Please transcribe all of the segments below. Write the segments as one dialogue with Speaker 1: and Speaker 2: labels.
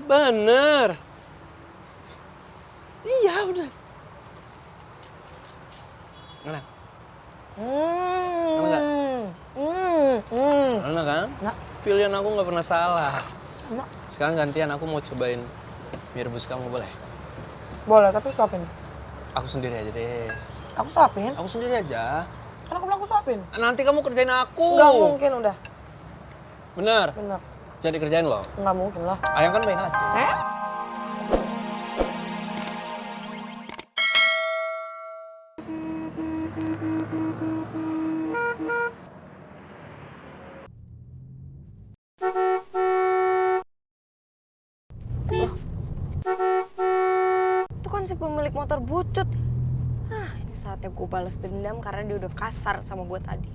Speaker 1: Bener. Iya udah. Enak. Enak gak? Enak kan?
Speaker 2: Enak.
Speaker 1: Pilihan aku nggak pernah salah.
Speaker 2: Enak.
Speaker 1: Sekarang gantian aku mau cobain mie rebus kamu, boleh?
Speaker 2: Boleh, tapi suapin.
Speaker 1: Aku sendiri aja deh.
Speaker 2: Aku suapin?
Speaker 1: Aku sendiri aja.
Speaker 2: Kan aku bilang aku suapin.
Speaker 1: Nanti kamu kerjain aku.
Speaker 2: Nggak mungkin udah.
Speaker 1: Bener?
Speaker 2: Bener.
Speaker 1: Jadi kerjain loh.
Speaker 2: Nggak mungkin lah.
Speaker 1: Ayam kan baik hati.
Speaker 3: Itu kan si pemilik motor bucut. Ini saatnya gue balas dendam karena dia udah kasar sama gue tadi.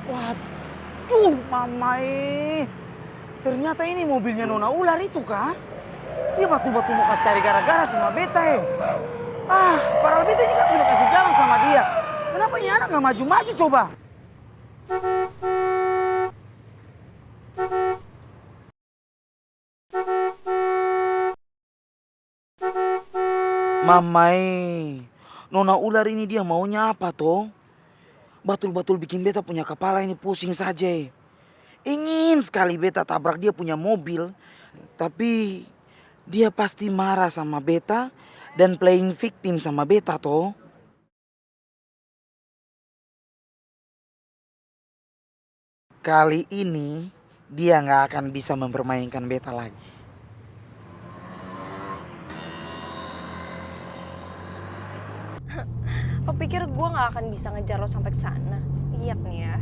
Speaker 4: Waduh, Mamai. Ternyata ini mobilnya Nona Ular itu kah? Dia batu-batu mau kasih cari gara-gara sama beta ya. Padahal beta ini kan sudah kasih jalan sama dia. Kenapa ini anak gak maju-maju coba? Mamai, Nona Ular ini dia maunya apa toh? Batul-batul bikin beta punya kepala ini pusing saja. Ingin sekali beta tabrak dia punya mobil. Tapi dia pasti marah sama beta dan playing victim sama beta toh. Kali ini dia nggak akan bisa mempermainkan beta lagi.
Speaker 3: Lo pikir gue gak akan bisa ngejar lo sampai ke sana? Lihat nih ya.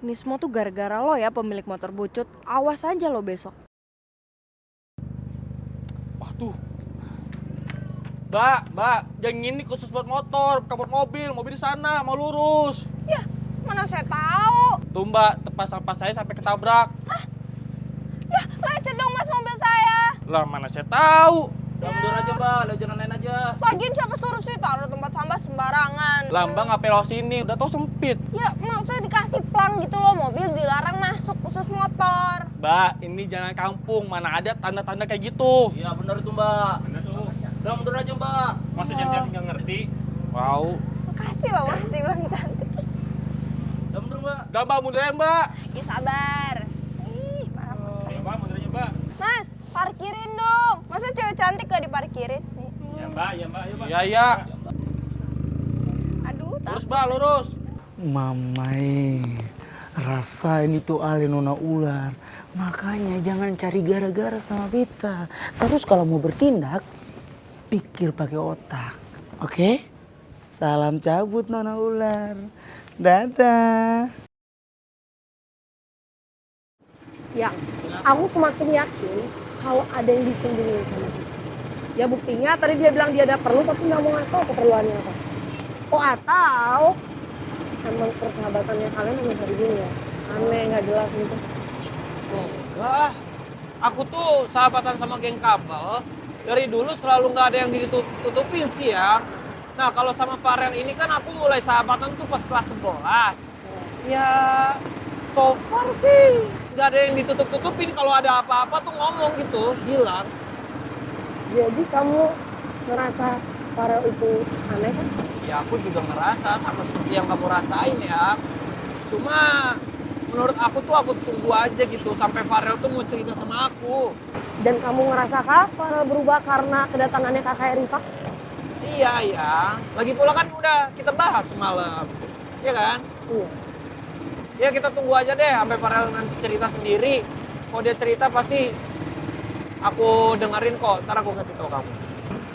Speaker 3: Ini semua tuh gara-gara lo ya pemilik motor bucut. Awas aja lo besok.
Speaker 5: Waduh. Mbak, yang ini khusus buat motor, bukan buat mobil di sana, mau lurus.
Speaker 3: Ya, mana saya tahu.
Speaker 5: Tuh Mbak, tepas sampah saya sampai ketabrak.
Speaker 3: Ya, lecet dong mas mobil saya.
Speaker 5: Lah mana saya tahu.
Speaker 6: Mundur aja mbak, lewat jalan lain aja.
Speaker 3: Lagian siapa suruh sih taruh tempat sampah sembarangan.
Speaker 5: Lah Mbak ngapain lo sini, udah tau sempit.
Speaker 3: Ya, maksudnya dikasih plang gitu loh, mobil dilarang masuk khusus motor.
Speaker 5: Mbak, ini jalan kampung, mana ada tanda-tanda kayak gitu.
Speaker 6: Iya benar itu mbak. Benar tuh. Udah mundur aja mbak.
Speaker 5: Masa jangan nggak ngerti? Wow.
Speaker 3: Makasih loh mas, dibilang cantik.
Speaker 6: Udah mundur mbak.
Speaker 5: Udah Mbak, mundur aja Mbak.
Speaker 3: Ya sabar. Ih, marah.
Speaker 5: Ya Mbak, mundur aja Mbak.
Speaker 3: Mas, parkirin dong. Masa cewek cantik gak diparkirin?
Speaker 5: Ya Mbak, ayo Mbak. Iya.
Speaker 3: Aduh,
Speaker 5: Lurus Mbak, lurus.
Speaker 4: Mamai, rasain itu ale Nona Ular. Makanya jangan cari gara-gara sama beta. Terus kalau mau bertindak, pikir pakai otak. Oke? Salam cabut Nona Ular. Dadah.
Speaker 2: Ya, aku semakin yakin kalau ada yang disembunyiin sama Vika. Ya buktinya tadi dia bilang dia ada perlu tapi nggak mau ngasih tahu keperluannya apa. Oh atau emang persahabatannya kalian emang dari dulu ya? Aneh, nggak jelas gitu.
Speaker 1: Enggak. Aku tuh sahabatan sama geng kabel. Dari dulu selalu nggak ada yang ditutupin sih ya. Nah kalau sama Farel ini kan aku mulai sahabatan tuh pas kelas 11. Ya so far sih nggak ada yang ditutup-tutupin. Kalau ada apa-apa tuh ngomong gitu, bilang.
Speaker 2: Jadi kamu ngerasa Farel itu aneh kan?
Speaker 1: Ya aku juga ngerasa sama seperti yang kamu rasain ya. Cuma menurut aku tuh aku tunggu aja gitu sampai Farel tuh mau cerita sama aku.
Speaker 2: Dan kamu ngerasa kah Farel berubah karena kedatangannya kakak Rifa?
Speaker 1: Iya. Lagi pula kan udah kita bahas semalam. Iya kan?
Speaker 2: Iya.
Speaker 1: Ya kita tunggu aja deh sampai Farel nanti cerita sendiri. Kalau dia cerita pasti aku dengerin kok. Ntar aku kasih tahu kamu.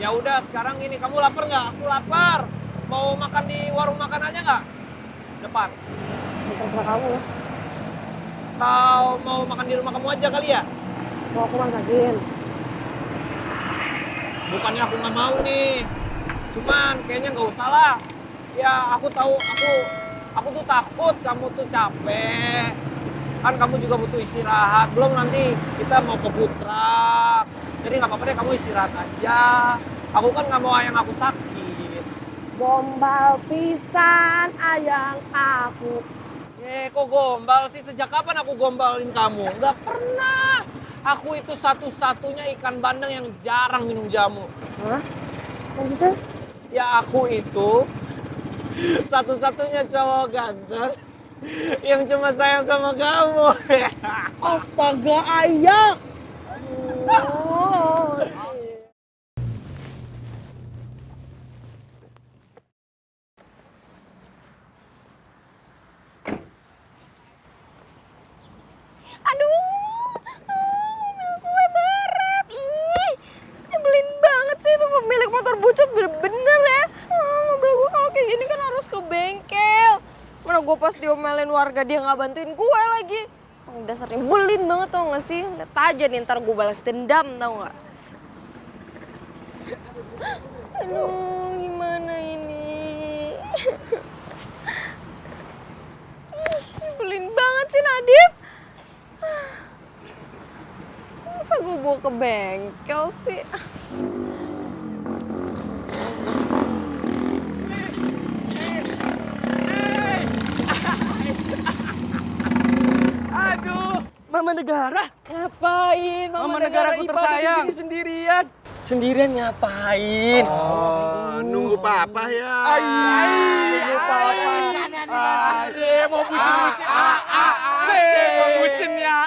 Speaker 1: Ya udah sekarang ini kamu lapar nggak? Aku lapar. Mau makan di warung makan aja nggak? Depan.
Speaker 2: Terserah kamu lah.
Speaker 1: Atau mau makan di rumah kamu aja kali ya?
Speaker 2: Mau aku masakin.
Speaker 1: Bukannya aku nggak mau nih. Cuman kayaknya nggak usah lah. Ya aku tahu aku tuh takut kamu tuh capek. Kan kamu juga butuh istirahat. Belum nanti kita mau ke food truck. Jadi nggak apa-apa deh kamu istirahat aja. Aku kan nggak mau ayang aku sakit.
Speaker 2: Gombal pisan ayang aku.
Speaker 1: Kok gombal sih? Sejak kapan aku gombalin kamu? Nggak pernah. Aku itu satu-satunya ikan bandeng yang jarang minum jamu.
Speaker 2: Hah? Maksudnya?
Speaker 1: Ya aku itu satu-satunya cowok ganteng yang cuma sayang sama kamu.
Speaker 2: Astaga ayang. Oh.
Speaker 3: Aduh, mobil gue baret. Ih, nyebelin banget sih itu pemilik motor bucut bener-bener ya. Mobil gue kalau kayak gini kan harus ke bengkel. Mana gue pas diomelin warga dia nggak bantuin gue lagi. Dasar nyebelin banget tau gak sih? Lihat aja nih ntar gue balas dendam tau gak? Aduh, gimana ini? Ih, nyebelin banget sih Nadif. Masa gue bawa ke bengkel sih?
Speaker 7: Aduh, Mama Negara ngapain? Mama Negara ku tersayang. Di sini sendirian. Sendirian ngapain?
Speaker 8: Oh, nunggu papa ya.
Speaker 7: Nunggu papa. Mau bucin-bucin. Mau bucin ya.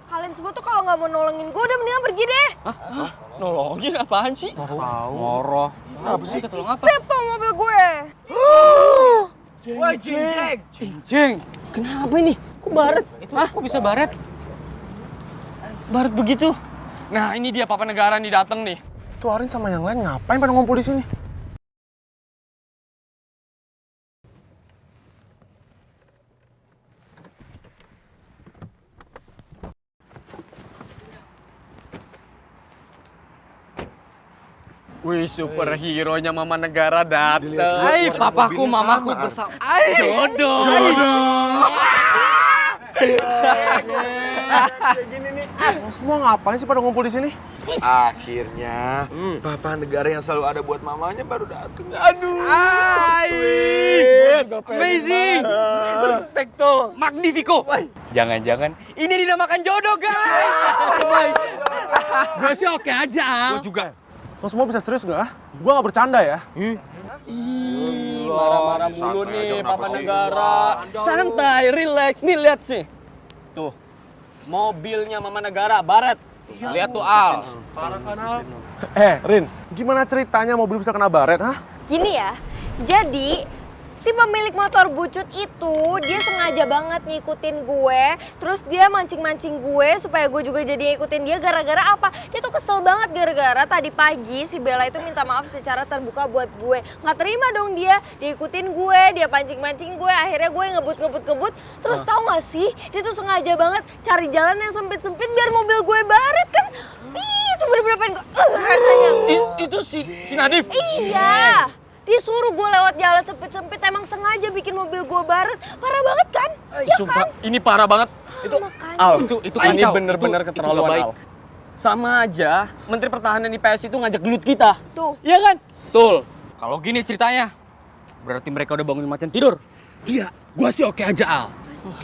Speaker 3: Kalian semua tuh kalau nggak mau nolongin gue udah mendingan pergi deh.
Speaker 7: Nolongin apaan sih?
Speaker 6: Ngoroh. Apa sih? Ketolong apa?
Speaker 3: Beto mobil gue.
Speaker 7: Woi, Jeng. Kenapa ini? Kok baret? Kok bisa baret? Baret begitu? Nah, ini dia Papa Negara nih datang nih.
Speaker 5: Tuh Arin sama yang lain ngapain pada ngumpul di sini? Wih, superhero-nya Mama Negara datang.
Speaker 7: Hai, papaku, mamaku bersama. Jodoh. Gini nih. Semua ngapain sih pada ngumpul di sini?
Speaker 8: Akhirnya, papa negara yang selalu ada buat mamanya baru datang.
Speaker 7: Aduh.
Speaker 8: Sweet.
Speaker 7: Amazing. Perfecto. Magnifico. Jangan-jangan ini dinamakan jodoh, guys. Gue sih oke aja. Gue juga.
Speaker 5: Lo semua bisa serius nggak? Gue nggak bercanda ya.
Speaker 7: Ih, marah-marah mulu nih Papa Negara. Santai, relax. Nih lihat sih. Tuh, mobilnya Mama Negara, baret. Lihat tuh Al.
Speaker 5: Parah kan Al? Rin, gimana ceritanya mobil bisa kena baret, hah?
Speaker 3: Gini ya, jadi si pemilik motor bucut itu dia sengaja banget ngikutin gue, terus dia mancing-mancing gue supaya gue juga jadi ngikutin dia gara-gara apa? Dia tuh kesel banget gara-gara tadi pagi si Bella itu minta maaf secara terbuka buat gue. Nggak terima dong dia ikutin gue, dia pancing-mancing gue, akhirnya gue ngebut. Terus tahu nggak sih, dia tuh sengaja banget cari jalan yang sempit-sempit biar mobil gue baret kan? Ih, itu bener-bener pengen gue rasanya.
Speaker 7: Itu si Nadif.
Speaker 3: Iya. Disuruh gue lewat jalan sempit-sempit, emang sengaja bikin mobil gue baret. Parah banget kan? Ya
Speaker 7: Sumpah,
Speaker 3: kan?
Speaker 7: ini parah banget. Itu
Speaker 3: Makanya.
Speaker 7: Al, itu kan ini
Speaker 6: kacau.
Speaker 7: bener-bener
Speaker 6: Itu
Speaker 7: keterlaluan
Speaker 6: nggak
Speaker 7: Al. Sama aja Menteri Pertahanan IPS itu ngajak gelut kita.
Speaker 3: Tuh.
Speaker 7: Iya kan? Betul. Kalau gini ceritanya, berarti mereka udah bangun macan tidur. Iya, gua sih oke aja Al.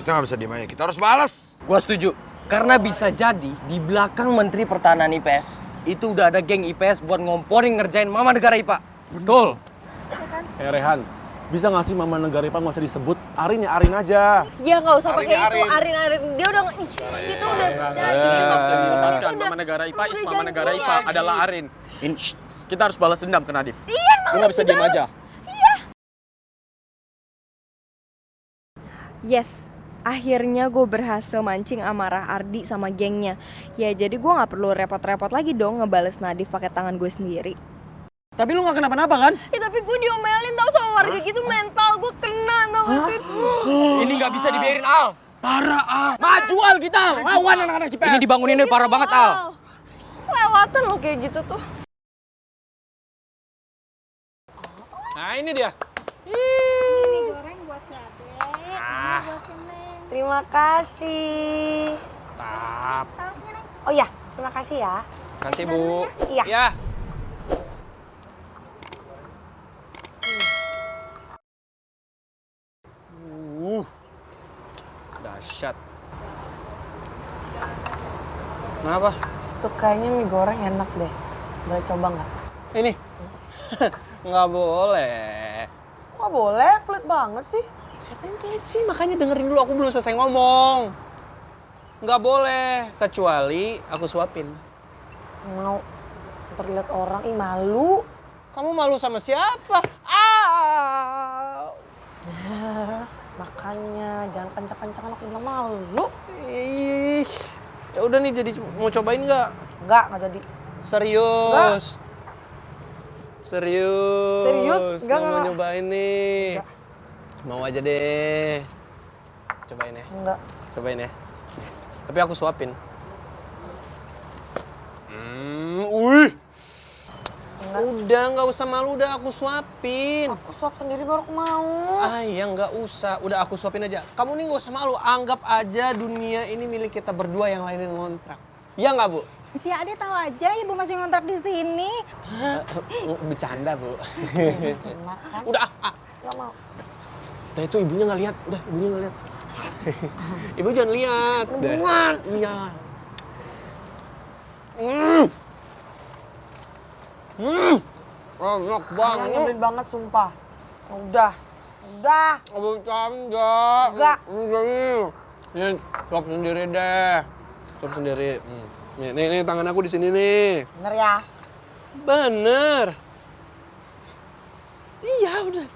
Speaker 8: Kita nggak bisa diem aja, kita harus balas.
Speaker 6: Gua setuju. Karena bisa jadi di belakang Menteri Pertahanan IPS itu udah ada geng IPS buat ngomporin ngerjain Mama Negara IPA.
Speaker 7: Betul.
Speaker 5: Rehan, bisa nggak sih Mama Negara IPA nggak usah disebut? Arin ya Arin aja.
Speaker 3: Ya nggak usah pakai
Speaker 7: Arin.
Speaker 3: itu, Arin. Dia udah, itu udah.
Speaker 7: Nggak bisa dilepaskan Mama Negara IPA is Mama Negara IPA adalah Arin. Kita harus balas dendam ke Nadif. Iya, lu nggak bisa diam aja.
Speaker 3: Yes, akhirnya gue berhasil mancing amarah Ardi sama gengnya. Ya jadi gue nggak perlu repot-repot lagi dong ngebales Nadif pakai tangan gue sendiri.
Speaker 7: Tapi lu nggak kenapa-napa kan?
Speaker 3: Ya tapi gue diomelin tau sama warga gitu, mental gue kena tau gak sih?
Speaker 6: Ini nggak bisa dibiarin, Al.
Speaker 7: Parah, Al. Maju, Al, kita. Lawan anak-anak IPS.
Speaker 6: Ini dibanguninnya parah banget, Al.
Speaker 3: Kelewatan lo kayak gitu tuh.
Speaker 1: Nah ini dia.
Speaker 2: Goreng buat si Ade, ini buat si Neng. Terima kasih.
Speaker 1: Tap.
Speaker 2: Sausnya, Neng. Oh iya, terima kasih ya.
Speaker 1: Kasih Bu.
Speaker 2: Iya.
Speaker 1: Ya. Dahsyat. Kenapa?
Speaker 2: Tuh kayaknya mie goreng enak deh. Boleh coba nggak?
Speaker 1: Ini. Nggak boleh.
Speaker 2: Nggak boleh, pelit banget sih.
Speaker 1: Siapa yang pelit sih? Makanya dengerin dulu, aku belum selesai ngomong. Nggak boleh, kecuali aku suapin.
Speaker 2: Mau terlihat orang, ih malu.
Speaker 1: Kamu malu sama siapa?
Speaker 2: Makanya jangan kencang-kencang, aku bilang malu.
Speaker 1: Ih, ya udah nih, jadi mau cobain nggak?
Speaker 2: Nggak jadi.
Speaker 1: Serius? Serius?
Speaker 2: Serius? Nggak,
Speaker 1: Mau
Speaker 2: nggak.
Speaker 1: nyobain nih?
Speaker 2: Nggak.
Speaker 1: Mau aja deh. Cobain ya?
Speaker 2: Enggak.
Speaker 1: Cobain ya. Tapi aku suapin. Wih. Udah, nggak usah malu, udah aku suapin.
Speaker 2: Aku suap sendiri baru aku mau.
Speaker 1: Ah ya nggak usah, udah aku suapin aja. Kamu nih nggak usah malu, anggap aja dunia ini milik kita berdua, yang lainnya ngontrak. Iya nggak, Bu?
Speaker 9: Si Ade tahu aja ibu masih ngontrak di sini.
Speaker 1: Bercanda, Bu.
Speaker 2: Enak kan?
Speaker 1: Udah,
Speaker 2: Nggak mau.
Speaker 1: Udah itu ibunya nggak lihat, udah ibunya nggak lihat. Ibu jangan lihat.
Speaker 2: Hubungan.
Speaker 1: Iya. Enak
Speaker 2: Yang
Speaker 1: banget.
Speaker 2: nyebelin banget sumpah. Udah. Udah.
Speaker 1: Bercanda.
Speaker 2: Enggak.
Speaker 1: Udah nih. Nih, suap sendiri deh. Suap sendiri. Nih, tangan aku di sini nih.
Speaker 2: Bener ya?
Speaker 1: Bener. Iya, udah.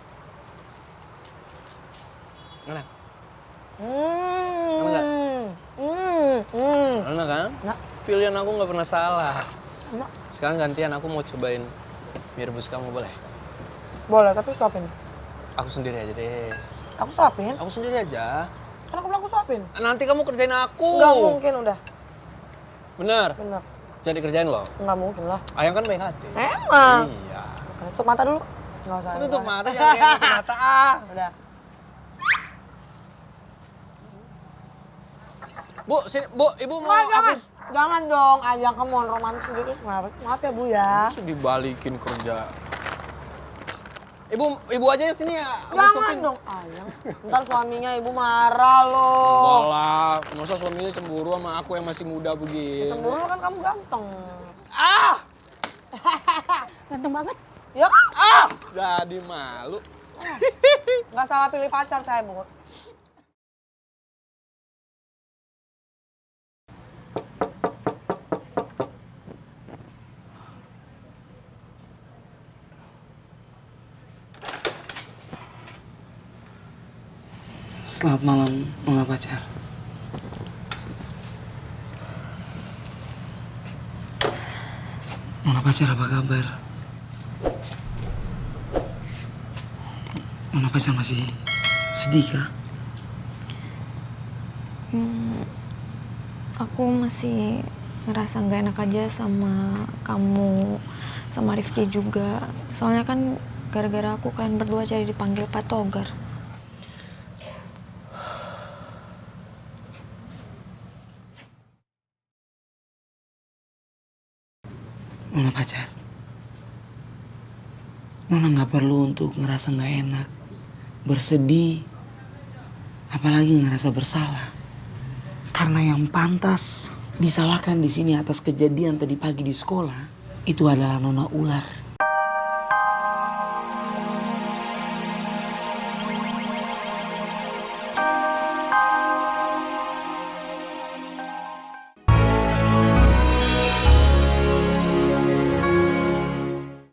Speaker 1: Mana? Enak nggak? Enak kan?
Speaker 2: Enak.
Speaker 1: Pilihan aku nggak pernah salah.
Speaker 2: Enak.
Speaker 1: Sekarang gantian, aku mau cobain mie rebus kamu, boleh?
Speaker 2: Boleh, tapi suapin.
Speaker 1: Aku sendiri aja deh.
Speaker 2: Aku suapin?
Speaker 1: Aku sendiri aja.
Speaker 2: Kan aku bilang aku suapin.
Speaker 1: Nanti kamu kerjain aku.
Speaker 2: Nggak mungkin udah.
Speaker 1: Bener?
Speaker 2: Bener.
Speaker 1: Jangan dikerjain loh.
Speaker 2: Nggak mungkin lah.
Speaker 1: Ayang kan baik hati.
Speaker 2: Emang.
Speaker 1: Iya.
Speaker 2: Tutup mata dulu. Nggak usah.
Speaker 1: Tutup mata, jangan kayak tutup mata.
Speaker 2: Udah.
Speaker 1: Bu, sini, Bu, Ibu mau
Speaker 2: Jangan. Jangan dong. Ayang kamu mau romantis sedikit. Maaf ya, Bu ya.
Speaker 1: dibalikin kerja. Ibu aja sini ya. Aku
Speaker 2: Jangan
Speaker 1: suapin.
Speaker 2: dong, Ayang. Ntar suaminya ibu marah loh.
Speaker 1: Enggak lah, masa suaminya cemburu sama aku yang masih muda begini.
Speaker 2: Cemburu kan kamu ganteng.
Speaker 9: Ganteng banget.
Speaker 2: Ya kan?
Speaker 1: Jadi malu.
Speaker 2: Nggak salah pilih pacar saya, Bu.
Speaker 4: Selamat malam, Nona pacar. Nona pacar, apa kabar? Nona pacar masih sedih kah?
Speaker 3: Aku masih ngerasa nggak enak aja sama kamu, sama Rifki juga. Soalnya kan gara-gara aku kalian berdua jadi dipanggil Pak Togar.
Speaker 4: Nona pacar, Nona nggak perlu untuk ngerasa nggak enak, bersedih, apalagi ngerasa bersalah. Karena yang pantas disalahkan di sini atas kejadian tadi pagi di sekolah itu adalah Nona Ular.